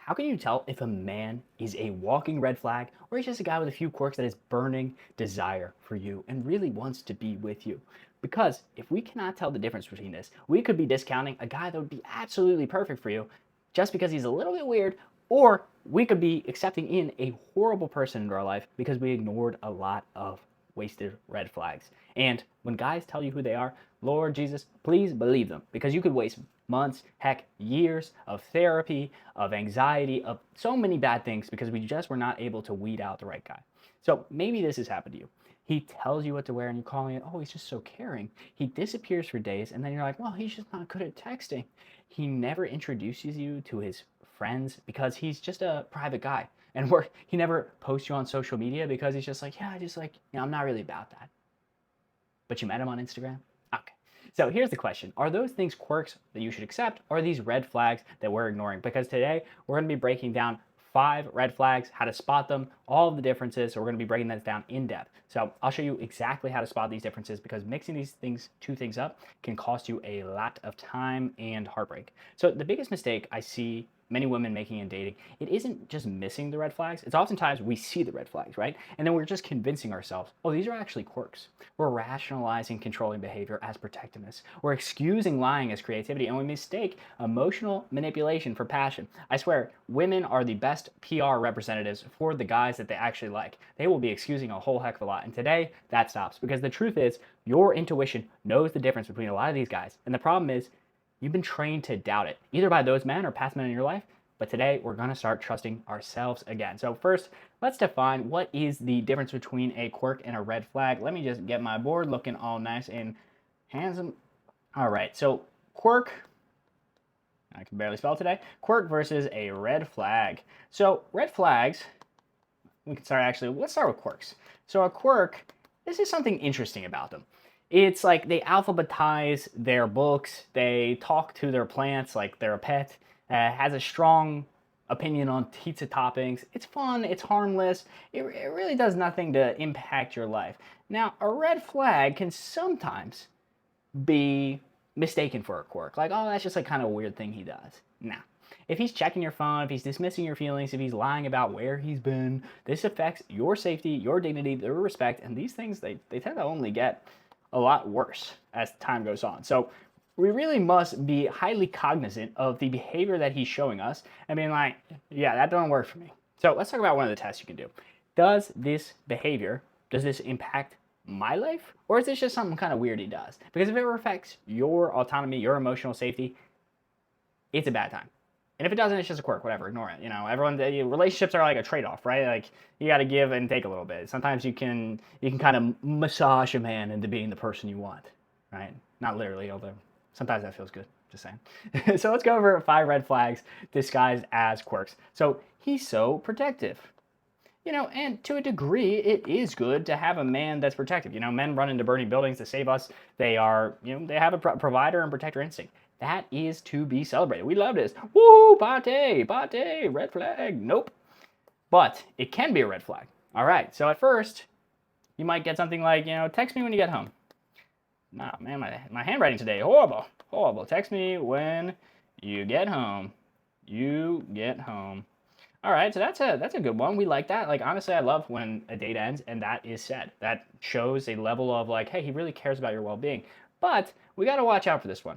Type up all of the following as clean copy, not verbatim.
How can you tell if a man is a walking red flag or he's just a guy with a few quirks that has burning desire for you and really wants to be with you? Because if we cannot tell the difference between this, we could be discounting a guy that would be absolutely perfect for you just because he's a little bit weird, or we could be accepting in a horrible person into our life because we ignored a lot of wasted red flags. And when guys tell you who they are, Lord Jesus, please believe them, because you could waste months, heck, years of therapy, of anxiety, of so many bad things because we just were not able to weed out the right guy. So maybe this has happened to you. He tells you what to wear and you're calling it, oh, he's just so caring. He disappears for days and then you're like, well, he's just not good at texting. He never introduces you to his friends because he's just a private guy. And he never posts you on social media because he's just like, yeah, I'm not really about that. But you met him on Instagram? Okay. So here's the question. Are those things quirks that you should accept, or are these red flags that we're ignoring? Because today we're going to be breaking down 5 red flags, how to spot them, all of the differences. So we're going to be breaking that down in depth. So I'll show you exactly how to spot these differences, because mixing these two things up can cost you a lot of time and heartbreak. So the biggest mistake I see many women making in dating, it isn't just missing the red flags. It's oftentimes we see the red flags, right? And then we're just convincing ourselves, oh, these are actually quirks. We're rationalizing controlling behavior as protectiveness. We're excusing lying as creativity, and we mistake emotional manipulation for passion. I swear, women are the best PR representatives for the guys that they actually like. They will be excusing a whole heck of a lot. And today, that stops, because the truth is, your intuition knows the difference between a lot of these guys. And the problem is, you've been trained to doubt it, either by those men or past men in your life. But today, we're going to start trusting ourselves again. So first, let's define what is the difference between a quirk and a red flag. Let me just get my board looking all nice and handsome. All right, so quirk, I can barely spell today, quirk versus a red flag. So red flags, let's start with quirks. So a quirk, this is something interesting about them. It's like they alphabetize their books, they talk to their plants like they're a pet, has a strong opinion on pizza toppings. It's fun, it's harmless, it really does nothing to impact your life. Now, a red flag can sometimes be mistaken for a quirk. Like, oh, that's just like kind of a weird thing he does. Nah. If he's checking your phone, if he's dismissing your feelings, if he's lying about where he's been, this affects your safety, your dignity, your respect, and these things, they tend to only get a lot worse as time goes on. So we really must be highly cognizant of the behavior that he's showing us and being like, yeah, that don't work for me. So let's talk about one of the tests you can do. Does this impact my life? Or is this just something kind of weird he does? Because if it affects your autonomy, your emotional safety, it's a bad time. And if it doesn't, it's just a quirk, whatever, ignore it. You know, relationships are like a trade-off, right? Like, you got to give and take a little bit. Sometimes you can kind of massage a man into being the person you want, right? Not literally, although sometimes that feels good, just saying. So let's go over 5 red flags disguised as quirks. So he's so protective. You know, and to a degree, it is good to have a man that's protective. You know, men run into burning buildings to save us. They have a provider and protector instinct. That is to be celebrated. We love this. Woo, pate, red flag. Nope. But it can be a red flag. All right, so at first, you might get something like, text me when you get home. Nah, man, my handwriting today, horrible. Text me when you get home. All right, so that's a good one. We like that. Like, honestly, I love when a date ends and that is said. That shows a level of like, hey, he really cares about your well-being. But we got to watch out for this one,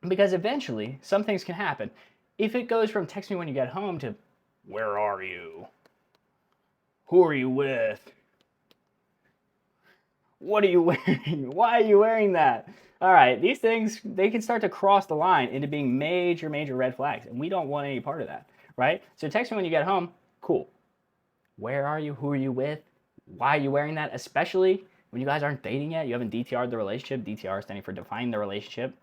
because eventually some things can happen. If it goes from text me when you get home to, where are you? Who are you with? What are you wearing? Why are you wearing that? All right, these things, they can start to cross the line into being major red flags, and we don't want any part of that, right? So text me when you get home, cool. Where are you? Who are you with? Why are you wearing that? Especially when you guys aren't dating yet, you haven't DTR'd the relationship. DTR standing for define the relationship.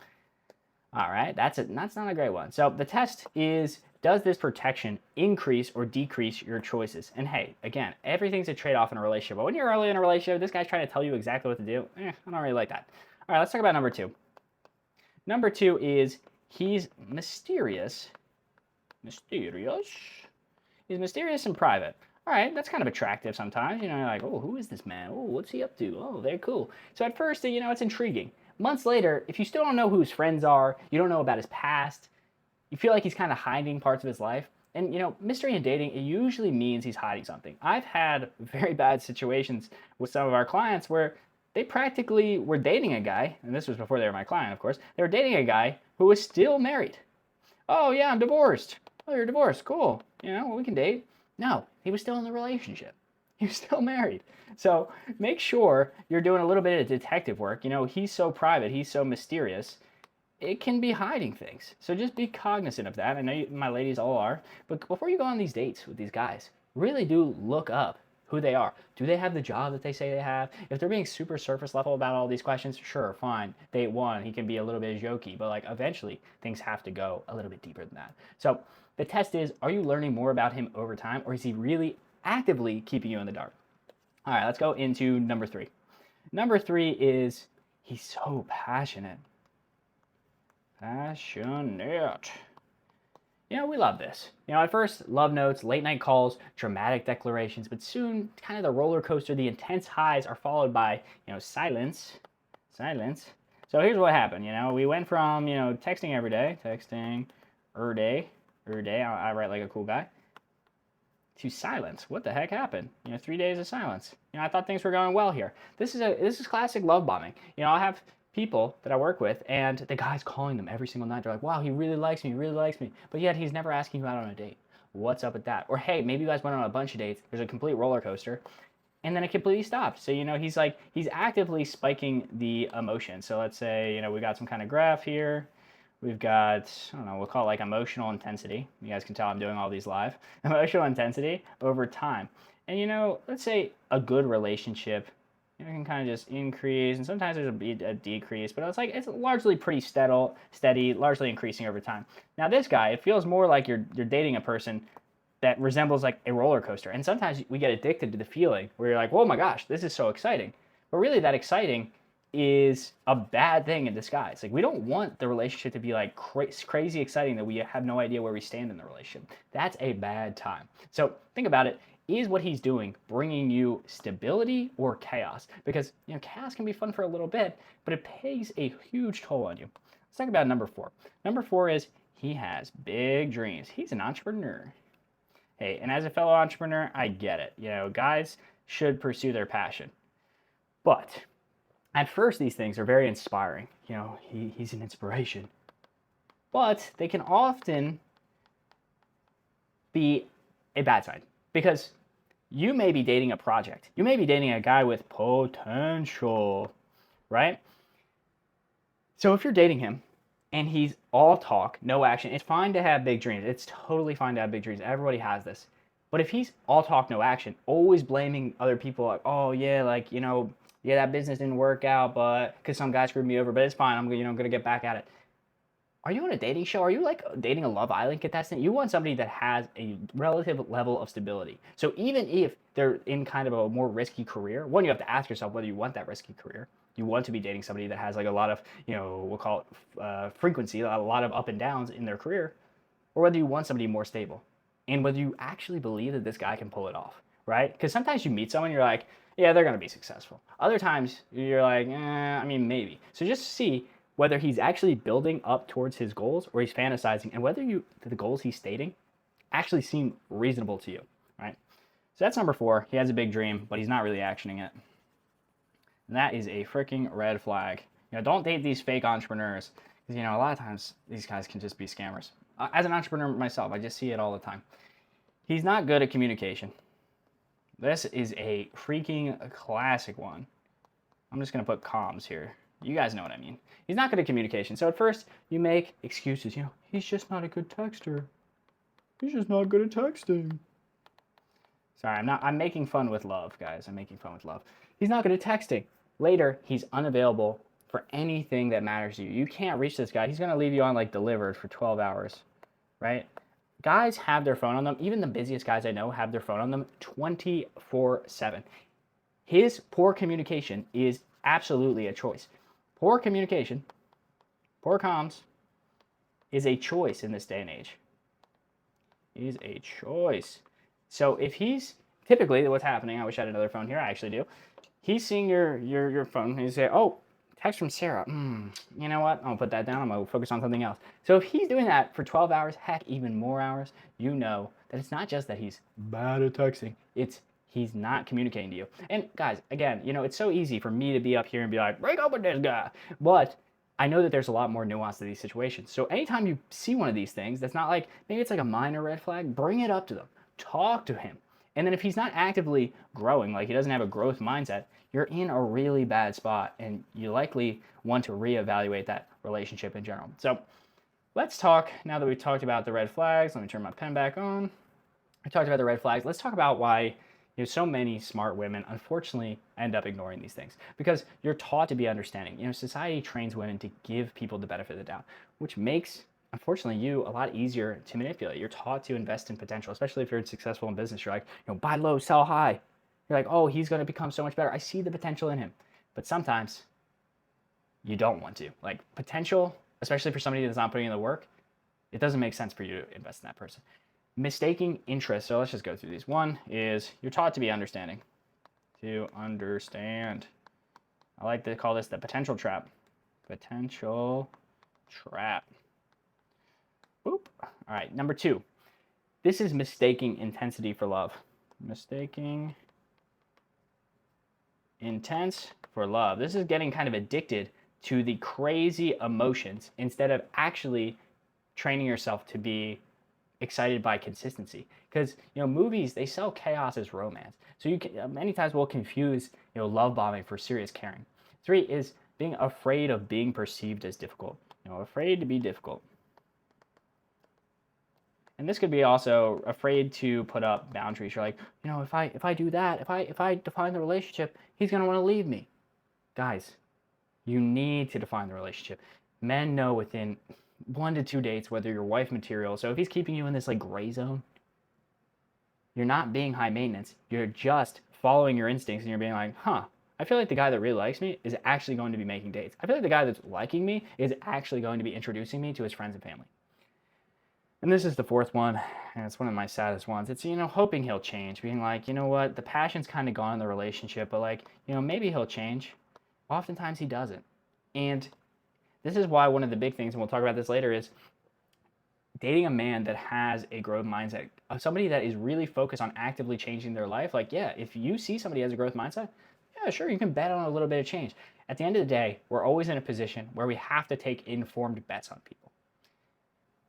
All right, that's not a great one. So the test is, does this protection increase or decrease your choices? And hey, again, everything's a trade-off in a relationship. But when you're early in a relationship, this guy's trying to tell you exactly what to do. I don't really like that. All right, let's talk about number 2. Number 2 is he's mysterious. He's mysterious and private. All right, that's kind of attractive sometimes. You're like, oh, who is this man? Oh, what's he up to? Oh, they're cool. So at first, it's intriguing. Months later, if you still don't know who his friends are, you don't know about his past, you feel like he's kind of hiding parts of his life, And mystery in dating, it usually means he's hiding something. I've had very bad situations with some of our clients where they practically were dating a guy, and this was before they were my client, of course. They were dating a guy who was still married. Oh yeah, I'm divorced. Oh, you're divorced. Cool. Well, we can date. No, he was still in the relationship. He was still married. So make sure you're doing a little bit of detective work. He's so private. He's so mysterious. It can be hiding things. So just be cognizant of that. I know my ladies all are. But before you go on these dates with these guys, really do look up who they are. Do they have the job that they say they have? If they're being super surface level about all these questions, sure, fine. Date one, he can be a little bit jokey, but like eventually things have to go a little bit deeper than that. So the test is, are you learning more about him over time, or is he really actively keeping you in the dark? All right, let's go into number 3. Number 3 is he's so passionate. Passionate. We love this. At first, love notes, late night calls, dramatic declarations, but soon, kind of the roller coaster, the intense highs are followed by, silence. Silence. So here's what happened. We went from, texting every day, texting day, I write like a cool guy, to silence. What the heck happened? 3 days of silence. I thought things were going well here. This is classic love bombing. I have people that I work with, and the guy's calling them every single night. They're like, wow, he really likes me, but yet he's never asking you out on a date. What's up with that? Or hey, maybe you guys went on a bunch of dates. There's a complete roller coaster, and then it completely stopped. So he's actively spiking the emotion. So let's say we got some kind of graph here. We've got, I don't know, we'll call it like emotional intensity. You guys can tell I'm doing all these live. Emotional intensity over time. And let's say a good relationship, it can kind of just increase, and sometimes there's a decrease, but it's largely pretty steady, largely increasing over time. Now this guy, it feels more like you're dating a person that resembles like a roller coaster. And sometimes we get addicted to the feeling where you're like, oh my gosh, this is so exciting. But really that exciting is a bad thing in disguise. Like we don't want the relationship to be like crazy exciting that we have no idea where we stand in the relationship. That's a bad time. So think about it. Is what he's doing bringing you stability or chaos? Because chaos can be fun for a little bit, but it pays a huge toll on you. Let's talk about number 4. Number 4 is he has big dreams. He's an entrepreneur. Hey, and as a fellow entrepreneur, I get it. Guys should pursue their passion. But at first, these things are very inspiring. He's an inspiration. But they can often be a bad sign. Because you may be dating a project. You may be dating a guy with potential, right? So if you're dating him and he's all talk, no action, it's fine to have big dreams. It's totally fine to have big dreams. Everybody has this. But if he's all talk, no action, always blaming other people, like, oh yeah, yeah, that business didn't work out, but because some guy screwed me over, but it's fine. I'm gonna get back at it. Are you on a dating show? Are you like dating a Love Island contestant? You want somebody that has a relative level of stability. So even if they're in kind of a more risky career, one, you have to ask yourself whether you want that risky career. You want to be dating somebody that has like a lot of, we'll call it frequency, a lot of up and downs in their career, or whether you want somebody more stable. And whether you actually believe that this guy can pull it off, right? Because sometimes you meet someone, you're like, yeah, they're going to be successful. Other times you're like, maybe. So just see whether he's actually building up towards his goals or he's fantasizing, and whether the goals he's stating actually seem reasonable to you, right? So that's number 4. He has a big dream, but he's not really actioning it. And that is a freaking red flag. Don't date these fake entrepreneurs, because a lot of times these guys can just be scammers. As an entrepreneur myself, I just see it all the time. He's not good at communication. This is a freaking classic one. I'm just going to put comms here. You guys know what I mean. He's not good at communication. So at first, you make excuses. He's just not a good texter. He's just not good at texting. Sorry, I'm making fun with love, guys. I'm making fun with love. He's not good at texting. Later, he's unavailable for anything that matters to you. You can't reach this guy. He's going to leave you on like delivered for 12 hours, right? Guys have their phone on them. Even the busiest guys I know have their phone on them 24/7. His poor communication is absolutely a choice. Poor communication, poor comms, is a choice in this day and age. Is a choice. So if he's, typically what's happening, I wish I had another phone here, I actually do. He's seeing your phone and you say, oh, Text from Sarah. You know what? I'll put that down. I'm going to focus on something else. So if he's doing that for 12 hours, heck, even more hours, you know that it's not just that he's bad at texting. It's he's not communicating to you. And guys, again, it's so easy for me to be up here and be like, break up with this guy. But I know that there's a lot more nuance to these situations. So anytime you see one of these things, that's not like, maybe it's like a minor red flag, bring it up to them. Talk to him. And then if he's not actively growing, like he doesn't have a growth mindset, you're in a really bad spot and you likely want to reevaluate that relationship in general. So let's talk, now that we've talked about the red flags, let me turn my pen back on. I talked about the red flags. Let's talk about why so many smart women unfortunately end up ignoring these things because you're taught to be understanding. Society trains women to give people the benefit of the doubt, which makes, unfortunately, you a lot easier to manipulate. You're taught to invest in potential, especially if you're successful in business. You're like, buy low, sell high. You're like, oh, he's going to become so much better. I see the potential in him. But sometimes you don't want to. Like potential, especially for somebody that's not putting in the work, it doesn't make sense for you to invest in that person. Mistaking interest. So let's just go through these. One is you're taught to be understanding. To understand. I like to call this the potential trap. Potential trap. Boop. All right, number 2. This is mistaking intensity for love. Mistaking intense for love. This is getting kind of addicted to the crazy emotions instead of actually training yourself to be excited by consistency. Because movies, they sell chaos as romance. So you can, many times we'll confuse love bombing for serious caring. 3 is being afraid of being perceived as difficult. Afraid to be difficult. And this could be also afraid to put up boundaries. You're like, if I do that, if I define the relationship, he's gonna want to leave me. Guys, you need to define the relationship. Men know within 1 to 2 dates whether you're wife material. So if he's keeping you in this like gray zone, you're not being high maintenance. You're just following your instincts and you're being like, I feel like the guy that really likes me is actually going to be making dates. I feel like the guy that's liking me is actually going to be introducing me to his friends and family. And this is the 4th one, and it's one of my saddest ones. It's, hoping he'll change, being like, you know what, the passion's kind of gone in the relationship, but like, maybe he'll change. Oftentimes he doesn't. And this is why one of the big things, and we'll talk about this later, is dating a man that has a growth mindset, somebody that is really focused on actively changing their life. Like, yeah, if you see somebody has a growth mindset, yeah, sure, you can bet on a little bit of change. At the end of the day, we're always in a position where we have to take informed bets on people.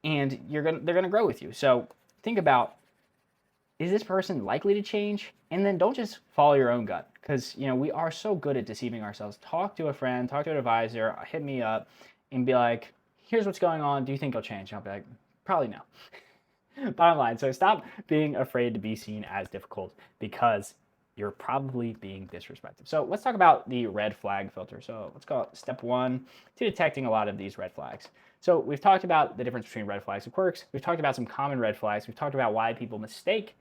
And they're gonna grow with you. So think about, is this person likely to change? And then don't just follow your own gut, because we are so good at deceiving ourselves. Talk to a friend, talk to an advisor, hit me up, and be like, here's what's going on. Do you think he'll change? And I'll be like, probably no. Bottom line. So stop being afraid to be seen as difficult because you're probably being disrespectful. So let's talk about the red flag filter. So let's call it step 1 to detecting a lot of these red flags. So we've talked about the difference between red flags and quirks. We've talked about some common red flags. We've talked about why people mistake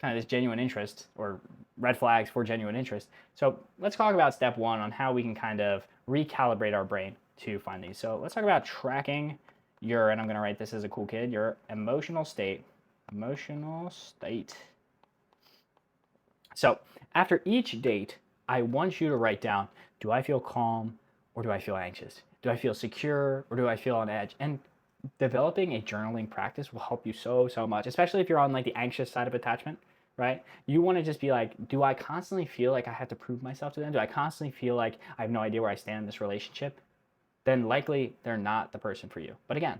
kind of this genuine interest or red flags for genuine interest. So let's talk about step 1 on how we can kind of recalibrate our brain to find these. So let's talk about tracking your, and I'm going to write this as a cool kid, your emotional state. Emotional state. So after each date, I want you to write down, do I feel calm or do I feel anxious? Do I feel secure or do I feel on edge? And developing a journaling practice will help you so much, especially if you're on like the anxious side of attachment, right? You want to just be like, do I constantly feel like I have to prove myself to them? Do I constantly feel like I have no idea where I stand in this relationship? Then likely they're not the person for you. But again,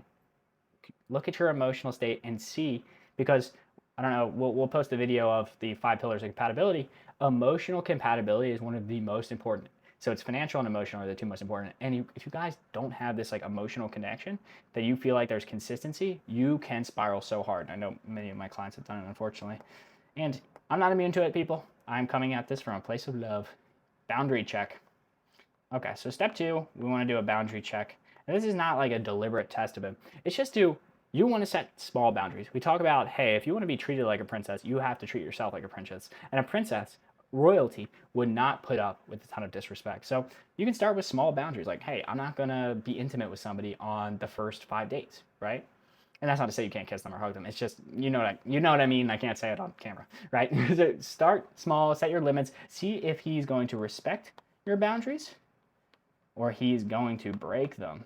look at your emotional state and see, because I don't know, we'll post a video of the 5 pillars of compatibility. Emotional compatibility is one of the most important. So it's financial and emotional are the 2 most important. And if you guys don't have this like emotional connection that you feel like there's consistency, you can spiral so hard. I know many of my clients have done it, unfortunately. And I'm not immune to it, people. I'm coming at this from a place of love. Boundary check. Okay, so step 2, we want to do a boundary check. And this is not like a deliberate test of it. It's just you want to set small boundaries. We talk about, hey, if you want to be treated like a princess, you have to treat yourself like a princess. And a princess, royalty, would not put up with a ton of disrespect. So you can start with small boundaries, like, hey, I'm not gonna be intimate with somebody on the first 5 dates, right? And that's not to say you can't kiss them or hug them. It's just, you know what I mean. I can't say it on camera, right? So start small, set your limits, see if he's going to respect your boundaries, or he's going to break them.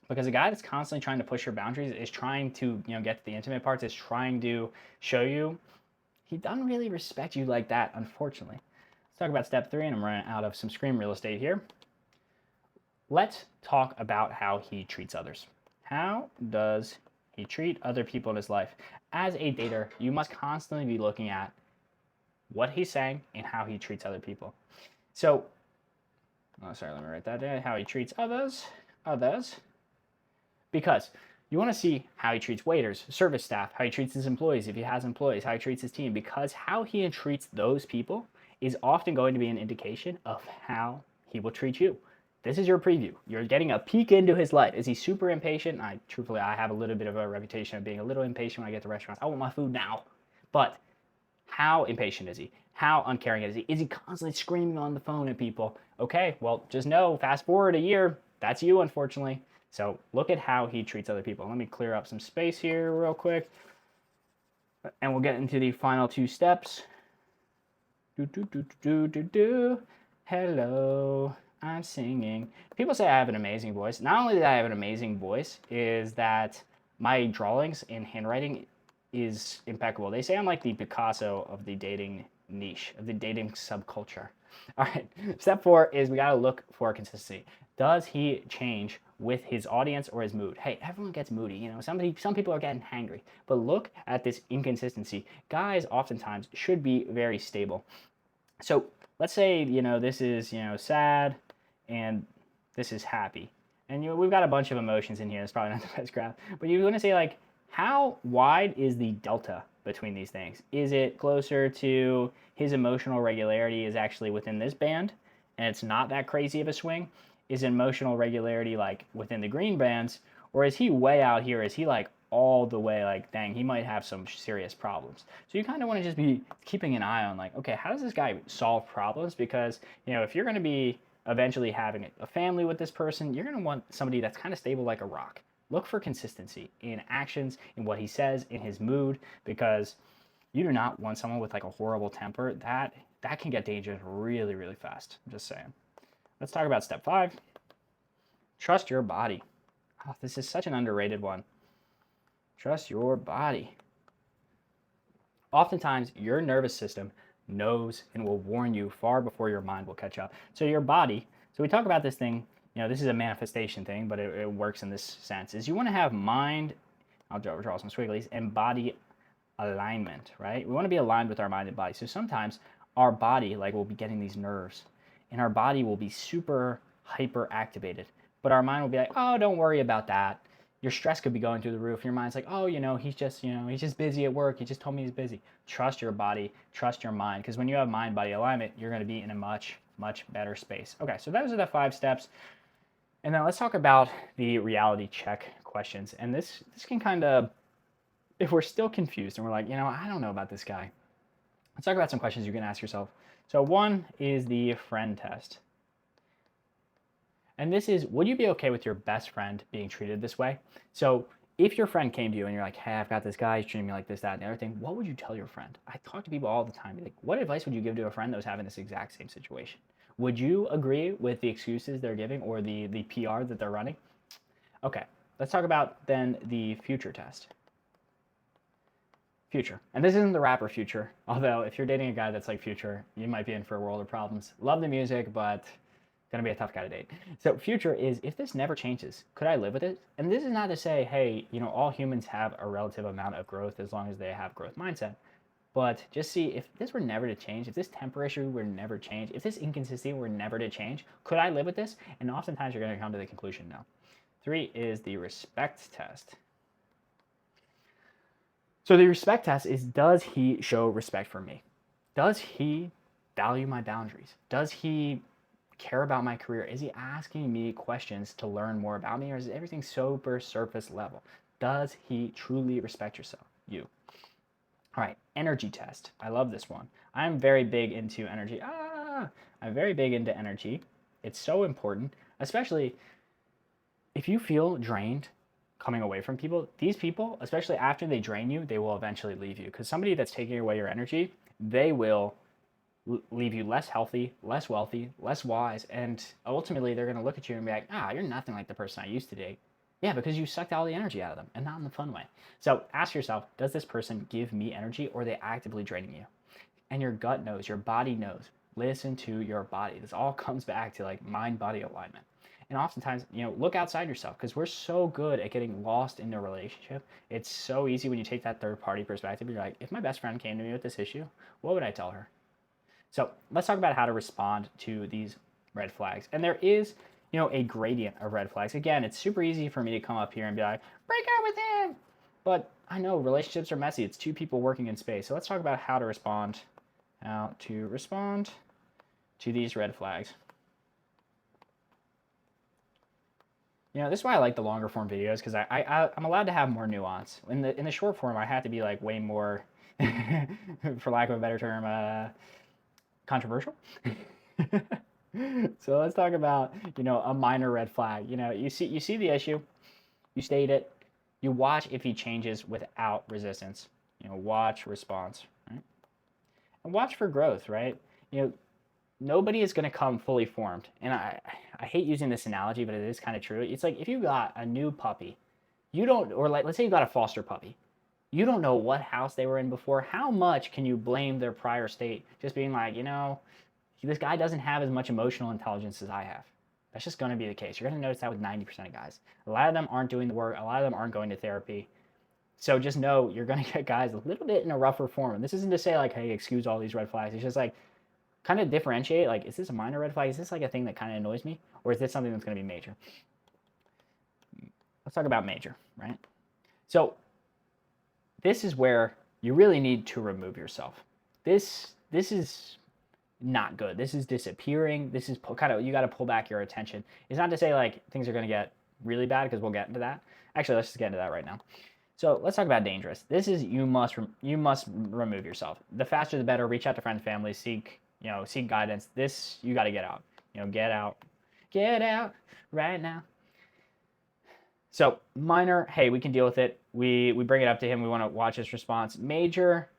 Because a guy that's constantly trying to push your boundaries is trying to, get to the intimate parts, is trying to show you he doesn't really respect you like that, unfortunately. Let's talk about step 3, and I'm running out of some screen real estate here. Let's talk about how he treats others. How does he treat other people in his life? As a dater, you must constantly be looking at what he's saying and how he treats other people. So, let me write that down. How he treats others. Because you want to see how he treats waiters, service staff, how he treats his employees, if he has employees, how he treats his team, because how he treats those people is often going to be an indication of how he will treat you. This is your preview. You're getting a peek into his life. Is he super impatient? Truthfully, I have a little bit of a reputation of being a little impatient when I get to restaurants. I want my food now. But how impatient is he? How uncaring is he? Is he constantly screaming on the phone at people? Okay, well, just know, fast forward a year, that's you, unfortunately. So look at how he treats other people. Let me clear up some space here real quick. And we'll get into the final 2 steps. Hello, I'm singing. People say I have an amazing voice. Not only that I have an amazing voice, is that my drawings and handwriting is impeccable. They say I'm like the Picasso of the dating niche, of the dating subculture. All right, step 4 is we got to look for consistency. Does he change with his audience or his mood? Hey, everyone gets moody. Some people are getting hangry. But look at this inconsistency. Guys oftentimes should be very stable. So let's say, this is, sad and this is happy. And, we've got a bunch of emotions in here. It's probably not the best graph. But you want to say, like, how wide is the delta between these things? Is it closer to his emotional regularity is actually within this band and it's not that crazy of a swing? Is emotional regularity like within the green bands, or is he way out here? Is he like all the way like, dang, he might have some serious problems? So you kind of want to just be keeping an eye on like, okay, how does this guy solve problems? Because, if you're going to be eventually having a family with this person, you're going to want somebody that's kind of stable like a rock. Look for consistency in actions, in what he says, in his mood, because you do not want someone with like a horrible temper. That can get dangerous really, really fast. I'm just saying. Let's talk about step 5. Trust your body. Oh, this is such an underrated one. Trust your body. Oftentimes, your nervous system knows and will warn you far before your mind will catch up. So your body, so we talk about this thing, this is a manifestation thing, but it works in this sense, is you want to have mind, I'll draw some squigglies, and body alignment, right? We want to be aligned with our mind and body. So sometimes our body, like, will be getting these nerves, and our body will be super hyper activated, but our mind will be like, oh, don't worry about that. Your stress could be going through the roof. Your mind's like, oh, he's just busy at work. He just told me he's busy. Trust your body, trust your mind, because when you have mind-body alignment, you're going to be in a much, much better space. Okay, so those are the 5 steps. And then let's talk about the reality check questions. And this can kind of, if we're still confused and we're like, I don't know about this guy, let's talk about some questions you can ask yourself. So 1 is the friend test. And this is, would you be okay with your best friend being treated this way? So if your friend came to you and you're like, hey, I've got this guy, he's treating me like this, that, and the other thing, what would you tell your friend? I talk to people all the time. Like, what advice would you give to a friend that was having this exact same situation? Would you agree with the excuses they're giving or the PR that they're running? Okay, let's talk about then the future test. Future. And this isn't the rapper Future, although if you're dating a guy that's like Future, you might be in for a world of problems. Love the music, but gonna be a tough guy to date. So future is, if this never changes, could I live with it? And this is not to say, hey, all humans have a relative amount of growth as long as they have growth mindset. But just see, if this were never to change, if this temper issue were never to change, if this inconsistency were never to change, could I live with this? And oftentimes you're gonna come to the conclusion no. 3 is the respect test. So the respect test is, does he show respect for me? Does he value my boundaries? Does he care about my career? Is he asking me questions to learn more about me, or is everything super surface level? Does he truly respect you? All right, energy test. I love this one. I'm very big into energy. I'm very big into energy. It's so important, especially if you feel drained coming away from people. These people, especially after they drain you, they will eventually leave you, because somebody that's taking away your energy, they will leave you less healthy, less wealthy, less wise, and ultimately they're going to look at you and be like, you're nothing like the person I used to date. Yeah, because you sucked all the energy out of them, and not in the fun way. So ask yourself, does this person give me energy, or are they actively draining you? And your gut knows, your body knows. Listen to your body. This all comes back to like mind-body alignment. And oftentimes, look outside yourself, because we're so good at getting lost in a relationship. It's so easy when you take that third-party perspective. You're like, if my best friend came to me with this issue, what would I tell her? So let's talk about how to respond to these red flags. And there is, a gradient of red flags. Again, it's super easy for me to come up here and be like, break up with him. But I know relationships are messy. It's two people working in space. So let's talk about how to respond to these red flags. This is why I like the longer form videos, because I'm allowed to have more nuance. In the short form, I have to be like way more, for lack of a better term, controversial. So let's talk about, a minor red flag. You see the issue, you state it, you watch if he changes without resistance. Watch response, right? And watch for growth, right? Nobody is going to come fully formed. And I hate using this analogy, but it is kind of true. It's like if you got a new puppy, or like, let's say you got a foster puppy. You don't know what house they were in before. How much can you blame their prior state? Just being like, this guy doesn't have as much emotional intelligence as I have. That's just going to be the case. You're going to notice that with 90% of guys. A lot of them aren't doing the work. A lot of them aren't going to therapy. So just know you're going to get guys a little bit in a rougher form. And this isn't to say like, hey, excuse all these red flags. It's just like, kind of differentiate, like, is this a minor red flag? Is this like a thing that kind of annoys me? Or is this something that's going to be major? Let's talk about major, right? So this is where you really need to remove yourself. This is not good. This is disappearing. This is you got to pull back your attention. It's not to say like things are going to get really bad, because we'll get into that. Actually, let's just get into that right now. So let's talk about dangerous. This is you must remove yourself. The faster the better. Reach out to friends, family, seek guidance. This, you got to get out. Get out right now. So minor, hey, we can deal with it. We bring it up to him. We want to watch his response. Major,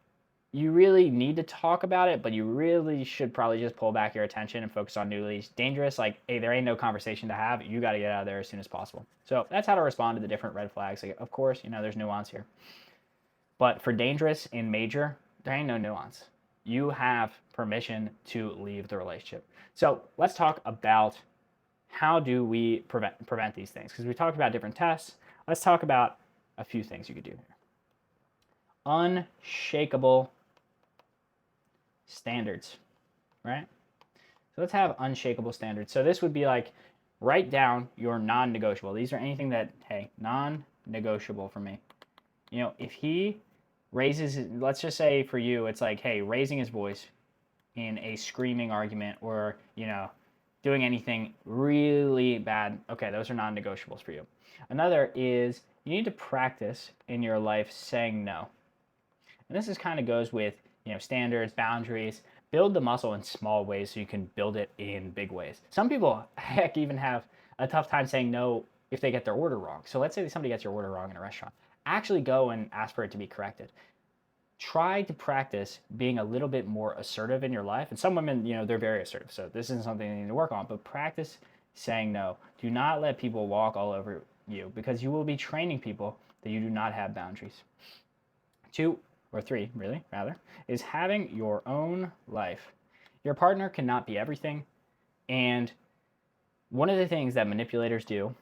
you really need to talk about it, but you really should probably just pull back your attention and focus on new leads. Dangerous, like, hey, there ain't no conversation to have. You got to get out of there as soon as possible. So that's how to respond to the different red flags. Like, of course, there's nuance here. But for dangerous and major, there ain't no nuance. You have permission to leave the relationship. So let's talk about how do we prevent these things, because we talked about different tests. Let's talk about a few things you could do here. Unshakable standards, right? So let's have unshakable standards. So this would be like, write down your non-negotiable. These are anything that, hey, non-negotiable for me. If he raises, let's just say for you, it's like, hey, raising his voice in a screaming argument, or, doing anything really bad. Okay, those are non-negotiables for you. Another is you need to practice in your life saying no. And this is kind of goes with, standards, boundaries. Build the muscle in small ways so you can build it in big ways. Some people, heck, even have a tough time saying no if they get their order wrong. So let's say somebody gets your order wrong in a restaurant. Actually go and ask for it to be corrected. Try to practice being a little bit more assertive in your life. And some women, they're very assertive. So this isn't something you need to work on, but practice saying no. Do not let people walk all over you, because you will be training people that you do not have boundaries. 2 or 3, really, rather, is having your own life. Your partner cannot be everything. And one of the things that manipulators do,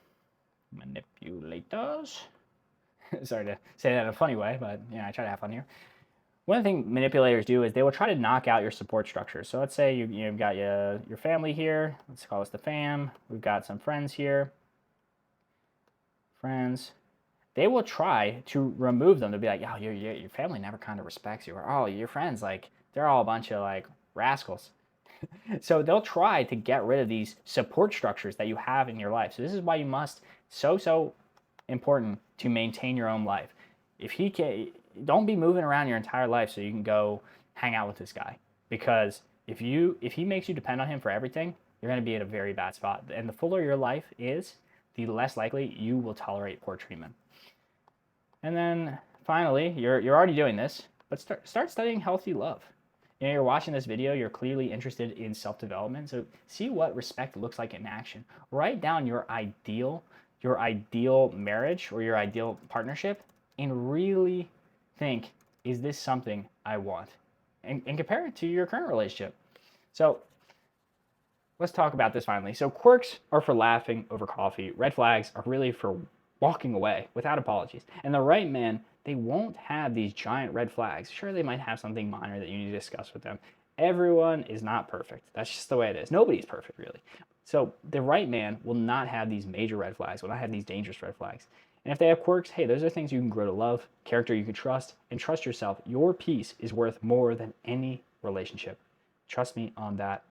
sorry to say that in a funny way, but I try to have fun here. One of the things manipulators do is they will try to knock out your support structure. So let's say you've got your family here. Let's call this the fam. We've got some friends here. Friends. They will try to remove them. They'll be like, oh, your family never kind of respects you. Or, oh, your friends, like, they're all a bunch of, like, rascals. So they'll try to get rid of these support structures that you have in your life. So this is why you must, so important to maintain your own life. If he can, don't be moving around your entire life so you can go hang out with this guy, because if he makes you depend on him for everything, you're going to be in a very bad spot. And the fuller your life is, the less likely you will tolerate poor treatment. And then finally, you're already doing this, but start studying healthy love. You know, you're watching this video, you're clearly interested in self-development. So see what respect looks like in action. Write down your ideal marriage or your ideal partnership and really think, is this something I want? And compare it to your current relationship. So let's talk about this finally. So quirks are for laughing over coffee. Red flags are really for walking away without apologies. And the right man, they won't have these giant red flags. Sure, they might have something minor that you need to discuss with them. Everyone is not perfect. That's just the way it is. Nobody's perfect, really. So the right man will not have these major red flags, will not have these dangerous red flags. And if they have quirks, hey, those are things you can grow to love, character you can trust, and trust yourself. Your peace is worth more than any relationship. Trust me on that.